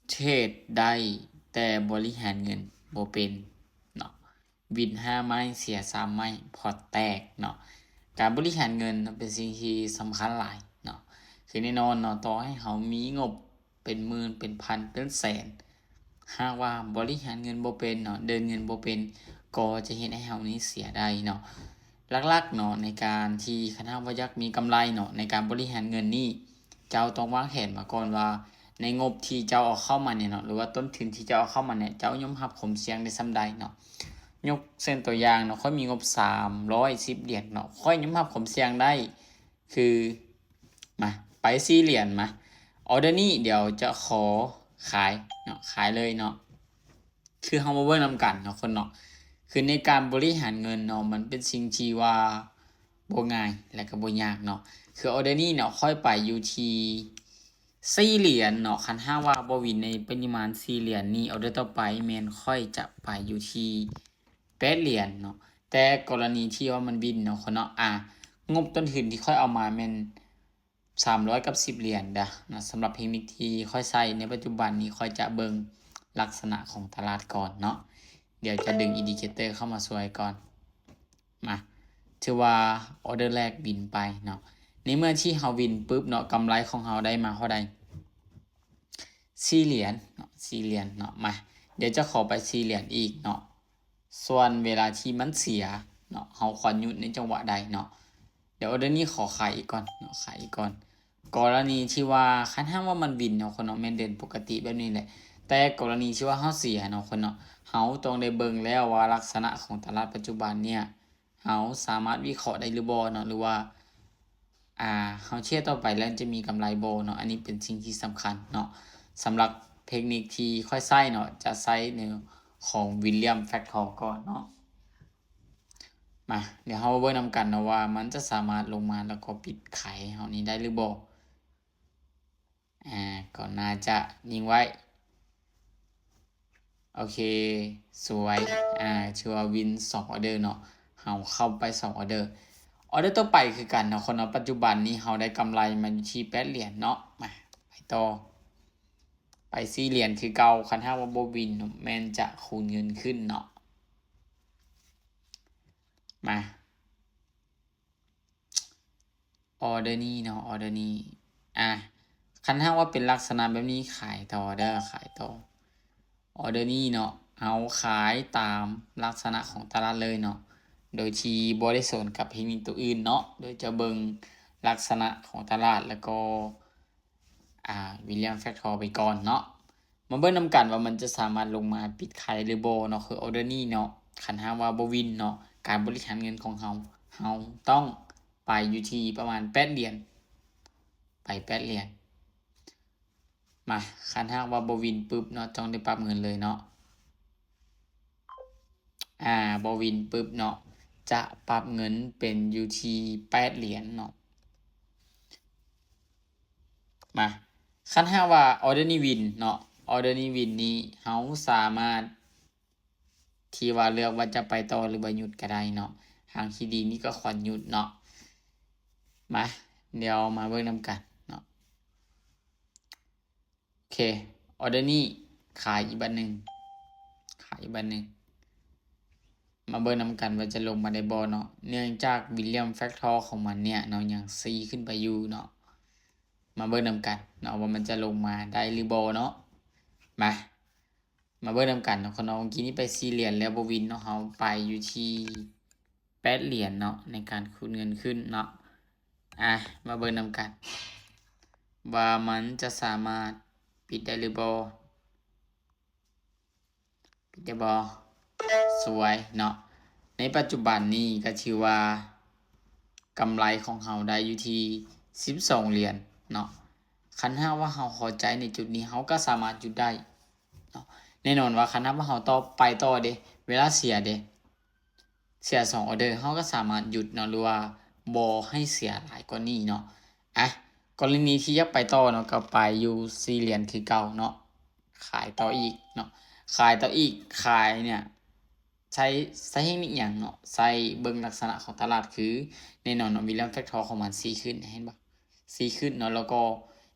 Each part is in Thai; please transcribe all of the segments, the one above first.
เทรดได้แต่บริหารเงินบ่เป็นเนาะวิน5ไม้เสีย3ไม้พอร์ตแตกเนาะการบริหารเงินเป็นสิ่งที่สำคัญหลายเนาะคือแน่นอนเนาะต่อให้เขามีงบเป็นหมื่นเป็นพันเป็นแสนหากว่าบริหารเงินบ่เป็นเนาะเดินเงินบ่เป็นก็จะเฮ็ดให้เฮานี้เสียได้เนาะหลักๆเนาะในการที่คันเฮาบ่อยากมีกำไรเนาะในการบริหารเงินนี้เจ้าต้องวางแผนมาก่อนว่าในงบที่เจ้าเอาเข้ามาเนี่ยเนาะหรือว่าต้นทุนที่เจ้าเอาเข้ามาเนี่ยเจ้ายอมรับความเสี่ยงได้ส่ำใดเนาะยกเช่นตัวอย่างเนาะค่อยมีงบ310เหรียญเนาะค่อยยอมรับความเสี่ยงได้คือมาไป4เหรียญมาออเดอร์นี้เดี๋ยวจะขอขายเนาะขายเลยเนาะคือเฮามาเบิ่งนำกันเนาะคนเนาะคือในการบริหารเงินเนาะมันเป็นสิ่งที่ว่าบ่ง่ายและก็บ่ยากเนาะคือออเดอร์นี้เนาะค่อยไปอยู่ที่4เหรียญเนาะคันหากว่าบ่วินในปริมาณ4เหรียญนี้ออเดอร์ต่อไปแม่นค่อยจะไปอยู่ที่8เหรียญเนาะแต่กรณีที่ว่ามันบินเนาะคนเนาะงบต้นทุนที่ค่อยเอามาแม่น300กับ10เหรียญเด้อนะสำหรับเทคนิคที่ค่อยใช้ในปัจจุบันนี้ค่อยจะเบิ่งลักษณะของตลาดก่อนเนาะเดี๋ยวจะดึงอินดิเคเตอร์เข้ามาช่วยก่อนมาถือว่าออเดอร์แรกบินไปเนาะในเมื่อที่เฮาวินปุ๊บเนาะกำไรของเฮาได้มาเท่าใด4เหรียญเนาะ4เหรียญเนาะมาเดี๋ยวจะขอไป4เหรียญอีกเนาะส่วนเวลาที่มันเสียเนาะเฮาควรหยุดในจังหวะใดเนาะเดี๋ยวออเดอร์นี้ขอขายอีกก่อนเนาะขายอีกก่อนกรณีที่ว่าคันหากว่ามันบินเนาะคนเนาะแม่นเดินปกติแบบนี้แหละแต่กรณีที่ว่าเฮาเสียเนาะคนเนาะเฮาต้องได้เบิ่งแล้วว่าลักษณะของตลาดปัจจุบันเนี่ยเฮาสามารถวิเคราะห์ได้หรือบ่เนาะหรือว่าเฮาเชื่อต่อไปแล้วจะมีกำไรบ่เนาะอันนี้เป็นสิ่งที่สำคัญเนาะสำหรับเทคนิคที่ค่อยใช้เนาะจะใช้ในของ William Factor ก่อนเนาะมาเดี๋ยวเฮาเบิ่งนำกันเนาะว่ามันจะสามารถลงมาแล้วก็ปิดขายเฮานี้ได้หรือบ่ก็น่าจะนิ่งไว้โอเคสวยชื่อว่าวิน2ออเดอร์เนาะเฮาเข้าไป2ออเดอร์ออเดอร์ต่อไปคือกันเนาะคนเนาะปัจจุบันนี้เฮาได้กำไรมาอยู่ที่8เหรียญเนาะมาไปต่อไป4เหรียญคือเก่าคันหากว่าบ่วินแม่นจะคูณเงินขึ้นเนาะมาออเดอร์นี้เนาะออเดอร์นี้คันหากว่าเป็นลักษณะแบบนี้ขายต่อเด้อขายต่อออเดอร์นี้เนาะเอาขายตามลักษณะของตลาดเลยเนาะโดยที่บ่ได้สนกับเทคนิคตัวอื่นเนาะโดยจะเบิ่งลักษณะของตลาดแล้วก็William Factor ไปก่อนเนาะมาเบิ่งนำกันว่ามันจะสามารถลงมาปิดขายหรือบ่เนาะคือออเดอร์นี้เนาะคันหากว่าบ่วินเนาะการบริหารเงินของเฮาต้องไปอยู่ที่ประมาณ8เหรียญไป8เหรียญมาคันหากว่าบ่วินปึ๊บเนาะต้องได้ปรับเงินเลยเนาะบ่วินปึ๊บเนาะจะปรับเงินเป็นอยู่ที่8เหรียญเนาะมาคันหากว่าออเดอร์นี้วินเนาะออเดอร์นี้วินนี้เฮาสามารถที่ว่าเลือกว่าจะไปต่อหรือว่าหยุดก็ได้เนาะทางที่ดีนี่ก็ควรหยุดเนาะมาเดี๋ยวมาเบิ่งนำกันเนาะโอเคออเดอร์นี้ขายอีกบัดนึงขายอีกบัดนึงมาเบิ่งนำกันว่าจะลงมาได้บ่เนาะเนื่องจาก William Factor ของมันเนี่ยเนาะยังซีขึ้นไปอยู่เนาะมาเบิ่งนำกันเนาะว่ามันจะลงมาได้หรือบ่เนาะมาเบิ่งนำกันเนาะคนเนาะเมื่อกี้นี้ไป4เหรียญแล้วบ่วินเนาะเฮาไปอยู่ที่8เหรียญเนาะในการคูณเงินขึ้นเนาะมาเบิ่งนำกันว่ามันจะสามารถปิดได้หรือบ่ปิดได้บ่สวยเนาะในปัจจุบันนี้ก็ถือว่ากำไรของเฮาได้อยู่ที่12เหรียญเนาะคันหากว่าเฮาพอใจในจุดนี้เฮาก็สามารถหยุดได้เนาะแน่นอนว่าคันหากว่าเฮาไปต่อเด้เวลาเสียเด้เสีย2ออเดอร์เฮาก็สามารถหยุดเนาะหรือว่าบ่ให้เสียหลายกว่านี้เนาะกรณีที่อยากไปต่อเนาะก็ไปอยู่4เหรียญคือเก่าเนาะขายต่ออีกเนาะขายต่ออีกขายเนี่ยใช้เทคนิคหยังเนาะใส่เบิ่งลักษณะของตลาดคือแน่นอนเนาะ William Factor ของมันซีขึ้นเห็นบ่ซีขึ้นเนาะแล้วก็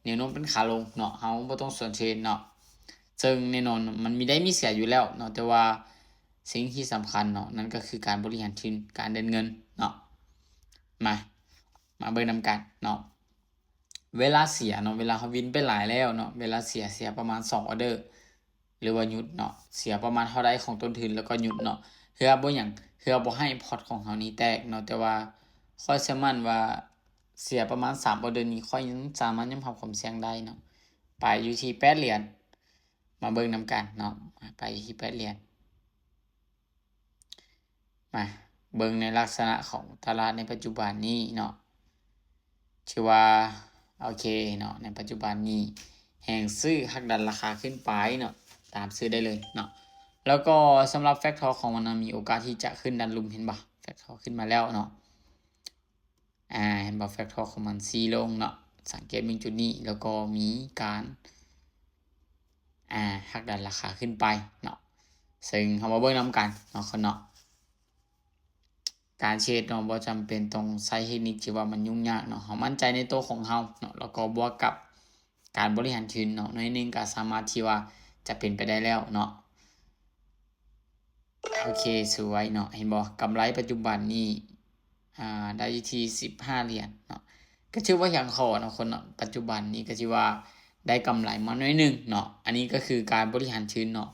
แนวโน้มเป็นขาลงเนาะเฮาบ่ต้องสนเทรนเนาะ ซึ่งแน่นอนมันมีได้มีเสียอยู่แล้วเนาะแต่ว่าสิ่งที่สำคัญเนาะนั่นก็คือการบริหารทุนการเดินเงินเนาะมาเบิ่งนำกันเนาะเวลาเสียเนาะเวลาเขาวินไปหลายแล้วเนาะเวลาเสียประมาณ2ออเดอร์หรือว่าหยุดเนาะเสียประมาณเท่าใดของต้นทุนแล้วก็หยุดเนาะเพื่อบ่หยังเพื่อบ่ให้พอร์ตของเฮานี้แตกเนาะแต่ว่าข้อยเชื่อมั่นว่าเสียประมาณ3ออเดอร์นี้ค่อยยังสามารถยอมรับความเสี่ยงได้เนาะไปอยู่ที่8เหรียญมาเบิ่งนำกันเนาะไปที่8เหรียญมาเบิ่งในลักษณะของตลาดในปัจจุบันนี้เนาะถือว่าโอเคเนาะในปัจจุบันนี้แห่งซื้อหักดันราคาขึ้นไปเนาะตามซื้อได้เลยเนาะแล้วก็สำหรับแฟกทอร์ของมันมีโอกาสที่จะขึ้นดันลุมเห็นบ่แฟกทอร์ขึ้นมาแล้วเนาะเห็นบ่แฟกทอร์ของมันซีลงเนาะสังเกตเบิ่งจุดนี้แล้วก็มีการหักดันราคาขึ้นไปเนาะซึ่งเฮามาเบิ่งนํกันเนาะคนเนาะการเทรดเนาะบ่จำเป็นต้องใช้เทคนิคที่ว่ามันยุ่งยากเนาะเฮามั่นใจในตัวของเฮาเนาะแล้วก็บวกกับการบริหารทุนเนาะหน่อยนึงก็สามารถที่ว่าจะเป็นไปได้แล้วเนาะโอเคสวยเนาะเห็นบ่กำไรปัจจุบันนี้ได้อยู่ที่15เหรียญเนาะก็ถือว่ายังพอเนาะคนเนาะปัจจุบันนี้ก็ถือว่าได้กำไรมาน้อยนึงเนาะอันนี้ก็คือการบริหารทุนเนาะ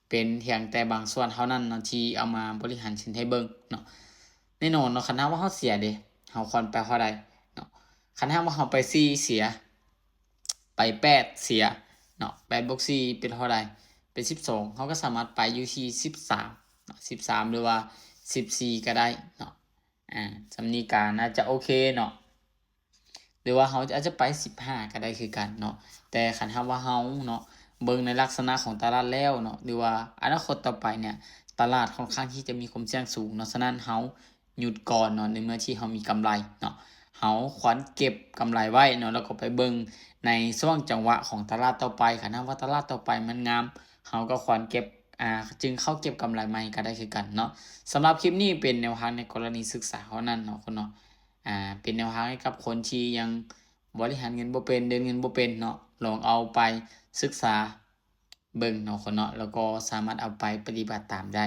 เป็นเพียงแต่บางส่วนเท่านั้นเนาะที่เอามาบริหารทุนให้เบิ่งเนาะแน่นอนเนาะคันถ้าว่าเฮาเสียเด้เฮาควรไปเท่าใดเนาะคันถ้าว่าเฮาไป4เสียไป8เสียเนาะ8บวก4เป็นเท่าใดเป็น12เฮาก็สามารถไปอยู่ที่13เนาะ13หรือว่า14ก็ได้เนาะสำนี้ก็น่าจะโอเคเนาะหรือว่าเฮาอาจจะไป15ก็ได้คือกันเนาะแต่คันถ้าว่าเฮาเนาะเบิ่งในลักษณะของตลาดแล้วเนาะหรือว่าอนาคตต่อไปเนี่ยตลาดค่อนข้างที่จะมีความเสี่ยงสูงเนาะฉะนั้นเฮาหยุดก่อนเนาะในเมื่อที่เฮามีกำไรเนาะเฮาควรเก็บกำไรไว้เนาะแล้วก็ไปเบิ่งในช่วงจังหวะของตลาดต่อไปคันถ้าว่าตลาดต่อไปมันงามเฮาก็ควรเก็บจึงเข้าเก็บกำไรใหม่ก็ได้คือกันเนาะสำหรับคลิปนี้เป็นแนวทางในกรณีศึกษาเท่านั้นเนาะคนเนาะเป็นแนวทางให้กับคนที่ยังบริหารเงินบ่เป็นเดินเงินบ่เป็นเนาะลองเอาไปศึกษาเบิ่งเนาะคนเนาะแล้วก็สามารถเอาไปปฏิบัติตามได้